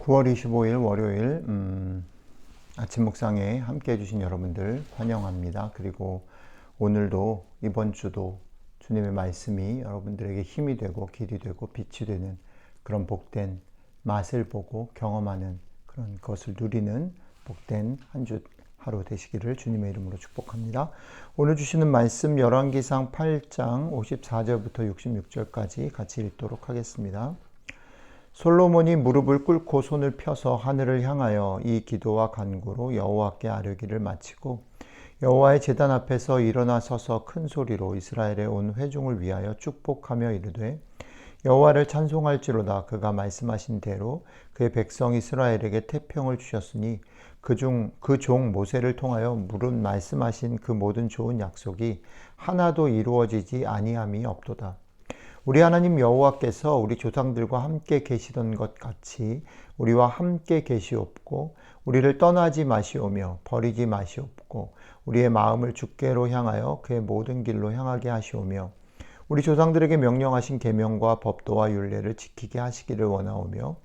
9월 25일 월요일 아침 묵상에 함께 해주신 여러분들 환영합니다. 그리고 오늘도 이번 주도 주님의 말씀이 여러분들에게 힘이 되고 길이 되고 빛이 되는 그런 복된 맛을 보고 경험하는 그런 것을 누리는 복된 한 주 하루 되시기를 주님의 이름으로 축복합니다. 오늘 주시는 말씀 열왕기상 8장 54절부터 66절까지 같이 읽도록 하겠습니다. 솔로몬이 무릎을 꿇고 손을 펴서 하늘을 향하여 이 기도와 간구로 여호와께 아뢰기를 마치고 여호와의 제단 앞에서 일어나 서서 큰 소리로 이스라엘의 온 회중을 위하여 축복하며 이르되 여호와를 찬송할지로다. 그가 말씀하신 대로 그의 백성 이스라엘에게 태평을 주셨으니 그 종 모세를 통하여 물은 말씀하신 그 모든 좋은 약속이 하나도 이루어지지 아니함이 없도다. 우리 하나님 여호와께서 우리 조상들과 함께 계시던 것 같이 우리와 함께 계시옵고 우리를 떠나지 마시오며 버리지 마시옵고 우리의 마음을 주께로 향하여 그의 모든 길로 향하게 하시오며 우리 조상들에게 명령하신 계명과 법도와 율례를 지키게 하시기를 원하오며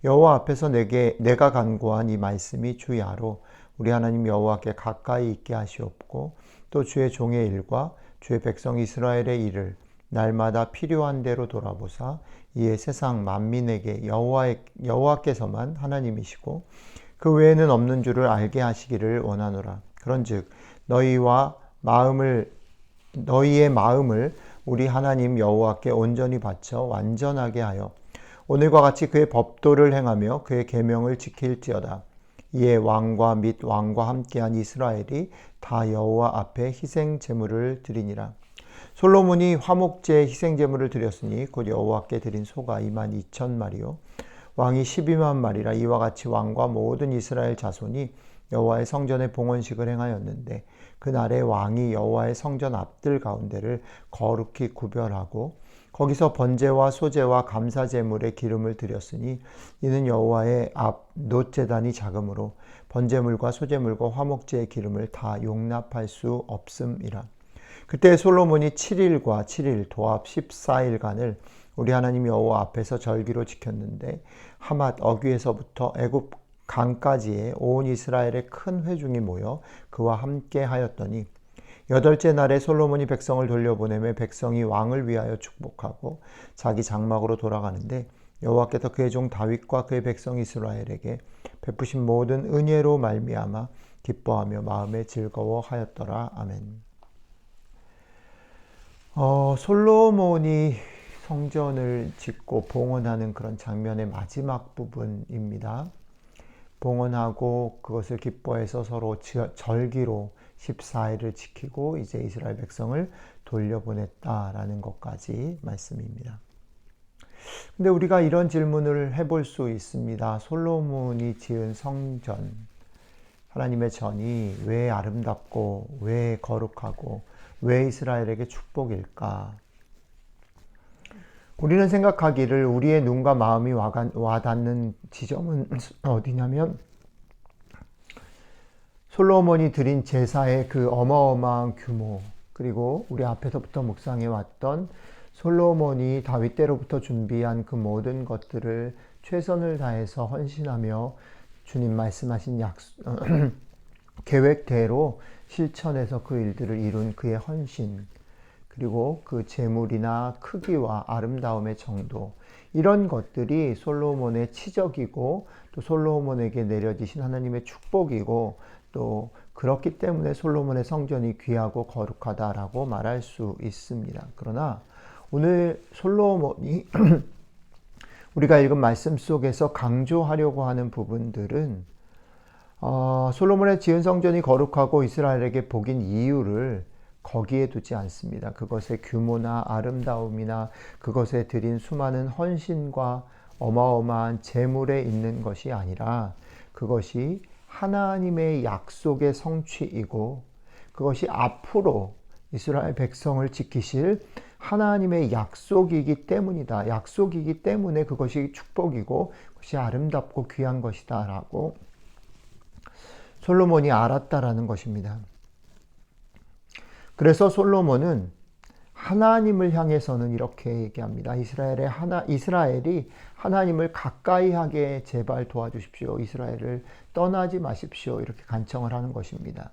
여호와 앞에서 내가 간구한 이 말씀이 주야로 우리 하나님 여호와께 가까이 있게 하시옵고 또 주의 종의 일과 주의 백성 이스라엘의 일을 날마다 필요한 대로 돌아보사 이에 세상 만민에게 여호와께서만 하나님이시고 그 외에는 없는 줄을 알게 하시기를 원하노라. 그런즉 너희의 마음을 우리 하나님 여호와께 온전히 바쳐 완전하게 하여 오늘과 같이 그의 법도를 행하며 그의 계명을 지킬지어다. 이에 왕과 및 왕과 함께한 이스라엘이 다 여호와 앞에 희생 제물을 드리니라. 솔로몬이 화목제 희생 제물을 드렸으니 곧 여호와께 드린 소가 22,000마리요 왕이 12만 마리라. 이와 같이 왕과 모든 이스라엘 자손이 여호와의 성전에 봉헌식을 행하였는데 그날에 왕이 여호와의 성전 앞들 가운데를 거룩히 구별하고 거기서 번제와 소제와 감사 제물의 기름을 드렸으니 이는 여호와의 앞 놋제단이 작으므로 번제물과 소제물과 화목제의 기름을 다 용납할 수 없음이라. 그때 솔로몬이 7일과 7일 도합 14일간을 우리 하나님 여호와 앞에서 절기로 지켰는데 하맛 어귀에서부터 애굽 강까지의 온 이스라엘의 큰 회중이 모여 그와 함께 하였더니 여덟째 날에 솔로몬이 백성을 돌려보내며 백성이 왕을 위하여 축복하고 자기 장막으로 돌아가는데 여호와께서 그의 종 다윗과 그의 백성 이스라엘에게 베푸신 모든 은혜로 말미암아 기뻐하며 마음에 즐거워하였더라. 아멘. 솔로몬이 성전을 짓고 봉헌하는 그런 장면의 마지막 부분입니다. 봉헌하고 그것을 기뻐해서 서로 절기로 14일을 지키고 이제 이스라엘 백성을 돌려보냈다라는 것까지 말씀입니다. 근데 우리가 이런 질문을 해볼 수 있습니다. 솔로몬이 지은 성전, 하나님의 전이 왜 아름답고 왜 거룩하고 왜 이스라엘에게 축복일까? 우리는 생각하기를 우리의 눈과 마음이 와닿는 지점은 어디냐면 솔로몬이 드린 제사의 그 어마어마한 규모, 그리고 우리 앞에서부터 묵상해 왔던 솔로몬이 다윗 때로부터 준비한 그 모든 것들을 최선을 다해서 헌신하며 주님 말씀하신 계획대로 실천해서 그 일들을 이룬 그의 헌신, 그리고 그 재물이나 크기와 아름다움의 정도, 이런 것들이 솔로몬의 치적이고 또 솔로몬에게 내려지신 하나님의 축복이고 또 그렇기 때문에 솔로몬의 성전이 귀하고 거룩하다라고 말할 수 있습니다. 그러나 오늘 솔로몬이 우리가 읽은 말씀 속에서 강조하려고 하는 부분들은 솔로몬의 지은 성전이 거룩하고 이스라엘에게 복인 이유를 거기에 두지 않습니다. 그것의 규모나 아름다움이나 그것에 드린 수많은 헌신과 어마어마한 재물에 있는 것이 아니라 그것이 하나님의 약속의 성취이고 그것이 앞으로 이스라엘 백성을 지키실 하나님의 약속이기 때문이다. 약속이기 때문에 그것이 축복이고 그것이 아름답고 귀한 것이다 라고 솔로몬이 알았다라는 것입니다. 그래서 솔로몬은 하나님을 향해서는 이렇게 얘기합니다. 이스라엘이 하나님을 가까이 하게 제발 도와주십시오. 이스라엘을 떠나지 마십시오. 이렇게 간청을 하는 것입니다.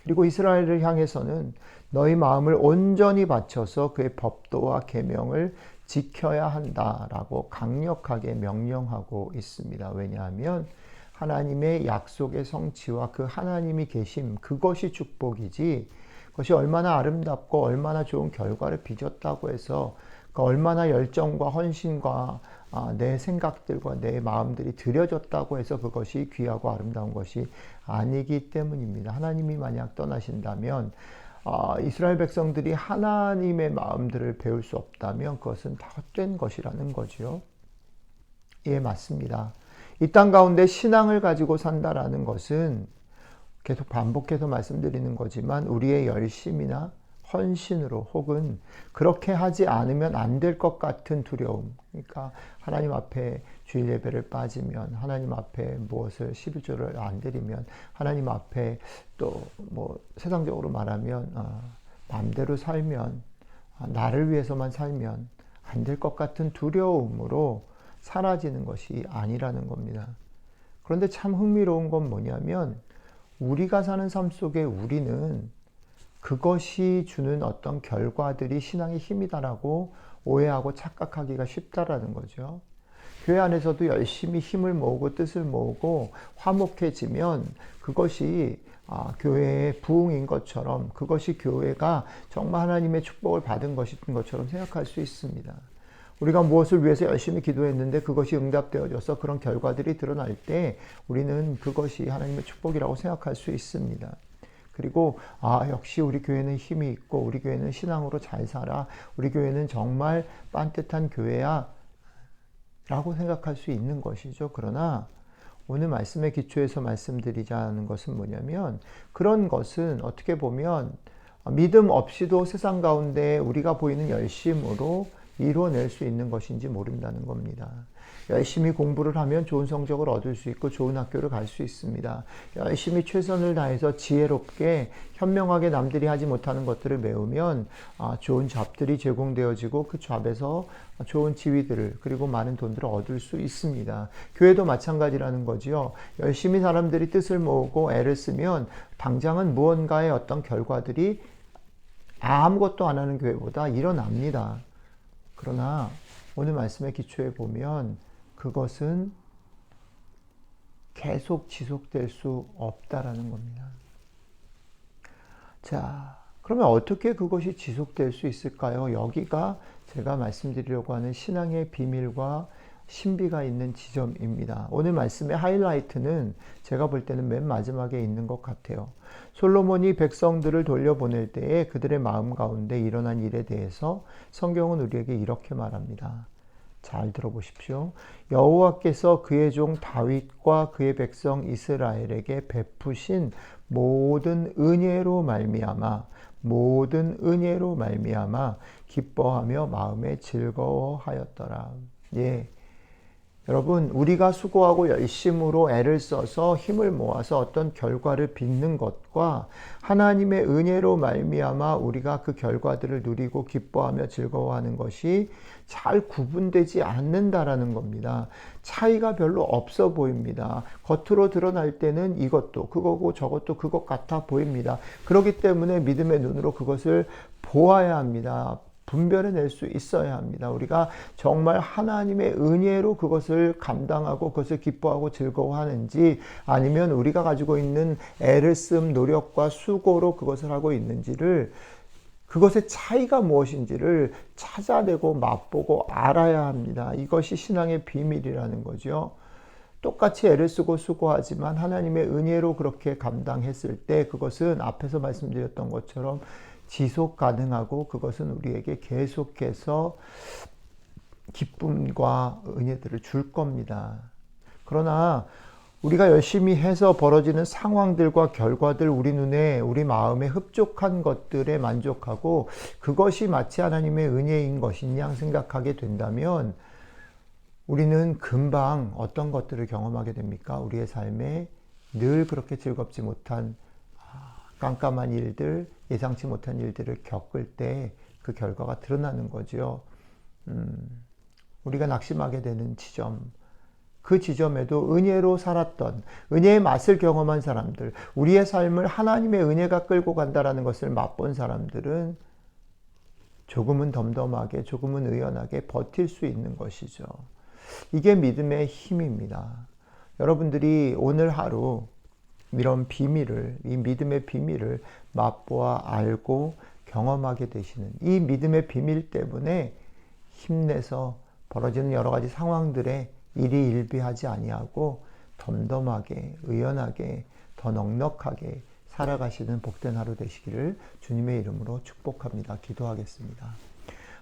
그리고 이스라엘을 향해서는 너희 마음을 온전히 바쳐서 그의 법도와 계명을 지켜야 한다라고 강력하게 명령하고 있습니다. 왜냐하면 하나님의 약속의 성취와 그 하나님이 계심, 그것이 축복이지, 그것이 얼마나 아름답고 얼마나 좋은 결과를 빚었다고 해서 얼마나 열정과 헌신과 내 생각들과 내 마음들이 들여졌다고 해서 그것이 귀하고 아름다운 것이 아니기 때문입니다. 하나님이 만약 떠나신다면, 이스라엘 백성들이 하나님의 마음들을 배울 수 없다면 그것은 다 헛된 것이라는 거죠. 예, 맞습니다. 이 땅 가운데 신앙을 가지고 산다라는 것은 계속 반복해서 말씀드리는 거지만 우리의 열심이나 헌신으로 혹은 그렇게 하지 않으면 안 될 것 같은 두려움, 그러니까 하나님 앞에 주일 예배를 빠지면, 하나님 앞에 무엇을 11조를 안 드리면, 하나님 앞에 또 뭐 세상적으로 말하면 마음대로 살면, 나를 위해서만 살면 안 될 것 같은 두려움으로 사라지는 것이 아니라는 겁니다. 그런데 참 흥미로운 건 뭐냐면 우리가 사는 삶 속에 우리는 그것이 주는 어떤 결과들이 신앙의 힘이다라고 오해하고 착각하기가 쉽다라는 거죠. 교회 안에서도 열심히 힘을 모으고 뜻을 모으고 화목해지면 그것이 교회의 부흥인 것처럼, 그것이 교회가 정말 하나님의 축복을 받은 것처럼 생각할 수 있습니다. 우리가 무엇을 위해서 열심히 기도했는데 그것이 응답되어져서 그런 결과들이 드러날 때 우리는 그것이 하나님의 축복이라고 생각할 수 있습니다. 그리고 역시 우리 교회는 힘이 있고 우리 교회는 신앙으로 잘 살아, 우리 교회는 정말 빤듯한 교회야 라고 생각할 수 있는 것이죠. 그러나 오늘 말씀의 기초에서 말씀드리자는 것은 뭐냐면, 그런 것은 어떻게 보면 믿음 없이도 세상 가운데 우리가 보이는 열심으로 이루어낼 수 있는 것인지 모른다는 겁니다. 열심히 공부를 하면 좋은 성적을 얻을 수 있고 좋은 학교를 갈 수 있습니다. 열심히 최선을 다해서 지혜롭게 현명하게 남들이 하지 못하는 것들을 배우면 좋은 잡들이 제공되어지고 그 잡에서 좋은 지위들을, 그리고 많은 돈들을 얻을 수 있습니다. 교회도 마찬가지라는 거지요. 열심히 사람들이 뜻을 모으고 애를 쓰면 당장은 무언가의 어떤 결과들이 아무것도 안 하는 교회보다 일어납니다. 그러나 오늘 말씀의 기초에 보면 그것은 계속 지속될 수 없다라는 겁니다. 자, 그러면 어떻게 그것이 지속될 수 있을까요? 여기가 제가 말씀드리려고 하는 신앙의 비밀과 신비가 있는 지점입니다. 오늘 말씀의 하이라이트는 제가 볼 때는 맨 마지막에 있는 것 같아요. 솔로몬이 백성들을 돌려보낼 때에 그들의 마음 가운데 일어난 일에 대해서 성경은 우리에게 이렇게 말합니다. 잘 들어보십시오. 여호와께서 그의 종 다윗과 그의 백성 이스라엘에게 베푸신 모든 은혜로 말미암아 기뻐하며 마음에 즐거워하였더라. 예. 여러분, 우리가 수고하고 열심으로 애를 써서 힘을 모아서 어떤 결과를 빚는 것과 하나님의 은혜로 말미암아 우리가 그 결과들을 누리고 기뻐하며 즐거워하는 것이 잘 구분되지 않는다라는 겁니다. 차이가 별로 없어 보입니다. 겉으로 드러날 때는 이것도 그거고 저것도 그것 같아 보입니다. 그렇기 때문에 믿음의 눈으로 그것을 보아야 합니다. 분별해낼 수 있어야 합니다. 우리가 정말 하나님의 은혜로 그것을 감당하고 그것을 기뻐하고 즐거워하는지, 아니면 우리가 가지고 있는 애를 쓴 노력과 수고로 그것을 하고 있는지를, 그것의 차이가 무엇인지를 찾아내고 맛보고 알아야 합니다. 이것이 신앙의 비밀이라는 거죠. 똑같이 애를 쓰고 수고하지만 하나님의 은혜로 그렇게 감당했을 때 그것은 앞에서 말씀드렸던 것처럼 지속 가능하고 그것은 우리에게 계속해서 기쁨과 은혜들을 줄 겁니다. 그러나 우리가 열심히 해서 벌어지는 상황들과 결과들, 우리 눈에, 우리 마음에 흡족한 것들에 만족하고 그것이 마치 하나님의 은혜인 것인 양 생각하게 된다면 우리는 금방 어떤 것들을 경험하게 됩니까? 우리의 삶에 늘 그렇게 즐겁지 못한 깜깜한 일들, 예상치 못한 일들을 겪을 때 그 결과가 드러나는 거지요. 우리가 낙심하게 되는 지점, 그 지점에도 은혜로 살았던, 은혜의 맛을 경험한 사람들, 우리의 삶을 하나님의 은혜가 끌고 간다라는 것을 맛본 사람들은 조금은 덤덤하게, 조금은 의연하게 버틸 수 있는 것이죠. 이게 믿음의 힘입니다. 여러분들이 오늘 하루 이런 비밀을, 이 믿음의 비밀을 맛보아 알고 경험하게 되시는 이 믿음의 비밀 때문에 힘내서 벌어지는 여러 가지 상황들에 일희일비하지 아니하고 덤덤하게, 의연하게, 더 넉넉하게 살아가시는 복된 하루 되시기를 주님의 이름으로 축복합니다. 기도하겠습니다.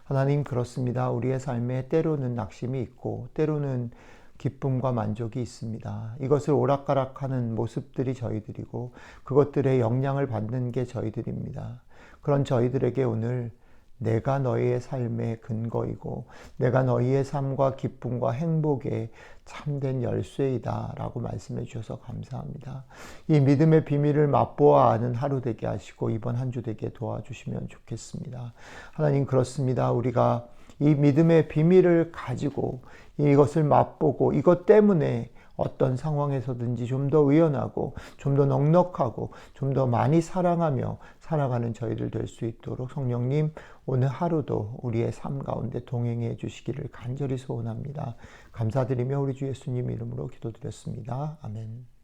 하나님, 그렇습니다. 우리의 삶에 때로는 낙심이 있고 때로는 기쁨과 만족이 있습니다. 이것을 오락가락하는 모습들이 저희들이고 그것들의 영향을 받는 게 저희들입니다. 그런 저희들에게 오늘 내가 너희의 삶의 근거이고 내가 너희의 삶과 기쁨과 행복의 참된 열쇠이다 라고 말씀해 주셔서 감사합니다. 이 믿음의 비밀을 맛보아 아는 하루 되게 하시고 이번 한 주 되게 도와주시면 좋겠습니다. 하나님, 그렇습니다. 우리가 이 믿음의 비밀을 가지고 이것을 맛보고 이것 때문에 어떤 상황에서든지 좀 더 의연하고 좀 더 넉넉하고 좀 더 많이 사랑하며 살아가는 저희들 될 수 있도록 성령님, 오늘 하루도 우리의 삶 가운데 동행해 주시기를 간절히 소원합니다. 감사드리며 우리 주 예수님 이름으로 기도드렸습니다. 아멘.